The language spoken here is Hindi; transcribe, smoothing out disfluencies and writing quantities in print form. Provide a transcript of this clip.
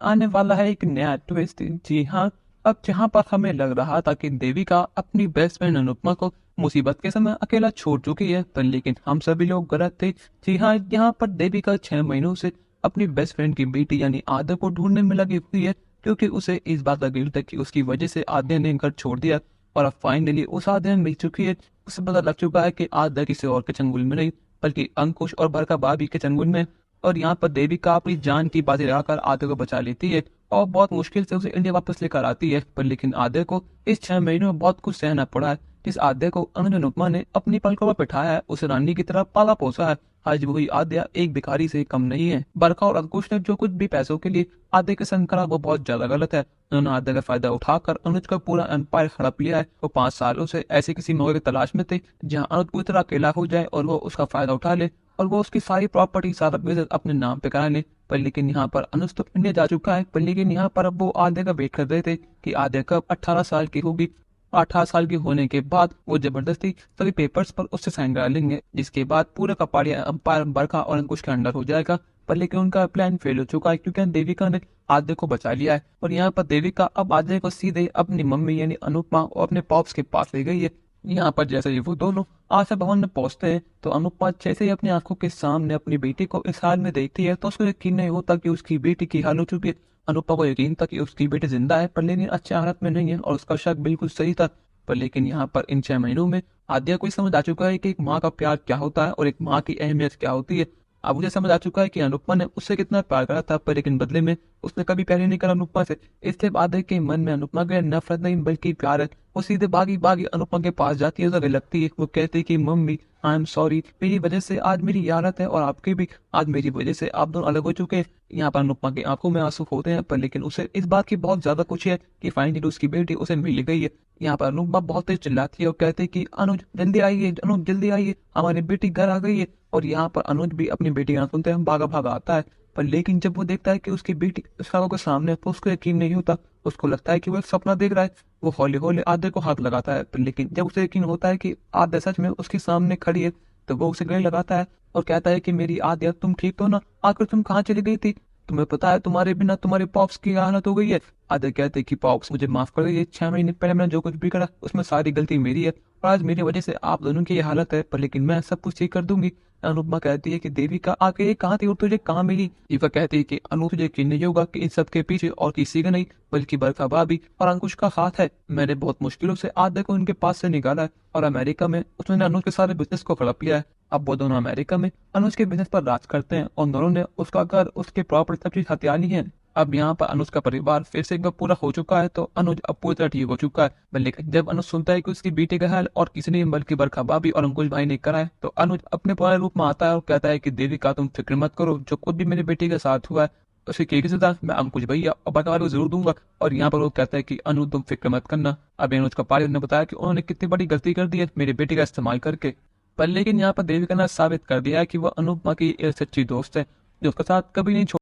आने वाला है एक नया ट्विस्ट। जी हाँ, अब जहाँ पर हमें लग रहा था कि देविका अपनी बेस्ट फ्रेंड अनुपमा को मुसीबत के समय अकेला छोड़ चुकी है, पर लेकिन हम सभी लोग गलत थे। जी हाँ, यहाँ पर देविका 6 महीनों से अपनी बेस्ट फ्रेंड की बेटी यानी आद्या को ढूंढने में लगी हुई है, क्योंकि उसे इस बात का गिल्ट है कि उसकी वजह से आद्या ने घर छोड़ दिया। और अब फाइनली उस आद्या मिल चुकी है। उसे पता लग चुका है कि आद्या किसी और के चंगुल में नहीं, बल्कि अंकुश और भरका भाभी के चंगुल में। और यहाँ पर देविका अपनी जान की बाजी लगाकर आद्या को बचा लेती है और बहुत मुश्किल से उसे इंडिया वापस लेकर आती है। पर लेकिन आद्या को इस 6 महीनों में बहुत कुछ सहना पड़ा है। जिस आद्या को अनुज अनुपमा ने अपनी पलकों पर बिठाया है, उसे रानी की तरह पाला पोसा है, आज वही आद्या एक भिखारी से कम नहीं है। बरखा और अंकुश ने जो कुछ भी पैसों के लिए आद्या के संग करा वो बहुत ज्यादा गलत है। उन्होंने आद्या का फायदा उठाकर अनुज का पूरा एम्पायर हड़प लिया है। वो 5 सालों से ऐसे किसी मौके की तलाश में थे जहाँ अनुज पूरी तरह अकेला हो जाए और वो उसका फायदा उठा ले और वो उसकी सारी प्रॉपर्टी सारा बिजनेस अपने नाम पे करा ले। पर लेकिन यहाँ पर अनुज तो इंडिया जा चुका है, पर लेकिन यहाँ पर अब वो आद्या का वेट कर रहे थे कि आद्या कब 18 साल की होगी। 18 साल के होने के बाद वो जबरदस्ती सभी पेपर्स पर उससे साइन करा लेंगे, जिसके बाद पूरा कपाड़िया अंपायर बरखा और अंकुश के अंडर हो जाएगा। पर लेकिन उनका प्लान फेल हो चुका है, क्योंकि देविका ने आद्या को बचा लिया है। और यहाँ पर देविका अब आद्या को सीधे अपनी मम्मी यानी अनुपमा और अपने पॉप्स के पास ले गई है। यहाँ पर जैसे ही वो दोनों आशा भवन में पहुंचते हैं, तो अनुपमा जैसे ही अपनी आंखों के सामने अपनी बेटी को इस हाल में देखती है, तो उसको यकीन नहीं होता कि उसकी बेटी की हाल हो चुकी है। अनुपमा को यकीन था कि उसकी बेटी जिंदा है, पर लेकिन अच्छी हालत में नहीं है, और उसका शक बिल्कुल सही था। पर लेकिन यहाँ पर इन 6 महीनों में आद्या को समझ आ चुका है कि एक माँ का प्यार क्या होता है और एक माँ की अहमियत क्या होती है। अब मुझे समझ आ चुका है कि अनुपमा ने उससे कितना प्यार करा था, पर लेकिन बदले में उसने कभी प्यार ही नहीं करा अनुपमा से। इसलिए आद्या के मन में अनुपमा के नफरत नहीं बल्कि प्यार है। वो सीधे भागी भागी अनुपमा के पास जाती है, उसे लगती है, वो कहती है कि मम्मी आई एम सॉरी, मेरी वजह से आज मेरी ये हालत है और आपकी भी, आज मेरी वजह से आप दोनों अलग हो चुके हैं। यहाँ पर अनुपमा की आंखों में आंसू होते हैं, पर लेकिन उसे इस बात की बहुत ज्यादा खुशी है कि फाइनली उसकी बेटी उसे मिल गई है। यहाँ पर अनुपमा बहुत तेज चिल्लाती है और कहती है कि अनुज जल्दी आइए, अनुज जल्दी आइए, हमारी बेटी घर आ गई है। और यहाँ पर अनुज भी अपनी बेटी का नाम सुनते हैं भागा भागा आता है। पर लेकिन जब वो देखता है कि उसकी बेटी उसका आंखों के सामने है, तो उसको यकीन नहीं होता। उसको लगता है कि वो एक सपना देख रहा है। वो हौले हौले आद्या को हाथ लगाता है, पर लेकिन जब उसे यकीन होता है कि आद्या सच में उसके सामने खड़ी है, तो वो उसे गले लगाता है और कहता है कि मेरी आद्या, तुम ठीक तो ना, आखिर तुम कहाँ चली गई थी? तुम्हें पता है तुम्हारे बिना तुम्हारे पॉप्स की हालत हो गई है। आद्या कहते हैं कि पॉप्स मुझे माफ कर दीजिए, 6 महीने पहले मैंने जो कुछ भी करा उसमें सारी गलती मेरी है, और आज मेरी वजह से आप दोनों की ये हालत है, पर लेकिन मैं सब कुछ ठीक कर दूंगी। अनुपमा कहती है कि देविका आके ये कहाँ थी और तुझे कहाँ मिली? दीपा कहती है कि अनु, तुझे यकीन नहीं होगा कि इन सब के पीछे और किसी का नहीं बल्कि बरखा भाभी और अंकुश का हाथ है। मैंने बहुत मुश्किलों से आद्या को उनके पास से निकाला है और अमेरिका में उसने अनुज के सारे बिजनेस को हड़प लिया है। अब वो दोनों अमेरिका में अनुज के बिजनेस पर राज करते हैं और दोनों ने उसका घर, उसके प्रॉपर्टी सब चीज हथिया ली है। अब यहाँ पर अनुज का परिवार फिर से एक बार पूरा हो चुका है, तो अनुज अब पूरी तरह ठीक हो चुका है। लेकिन जब अनुज सुनता है कि उसकी बेटी का हाल और किसी ने बल्कि बरखा भाभी और अंकुश भाई ने करा है, तो अनुज अपने पुराने रूप में आता है और कहता है कि देविका तुम फिक्र मत करो, जो कुछ भी मेरी बेटी के साथ हुआ है उसे की सजा मैं अंकुश भैया और बरखा भाभी को जरूर दूंगा। और यहाँ पर वो कहता है कि अनु तुम फिक्र मत करना। अब अनुज का पारिवार ने बताया कि उन्होंने कितनी बड़ी गलती कर दी है मेरी बेटी का इस्तेमाल करके। पर लेकिन यहाँ पर देविका ने साबित कर दिया है कि वह अनुपमा की एक सच्ची दोस्त है, जो उसके साथ कभी नहीं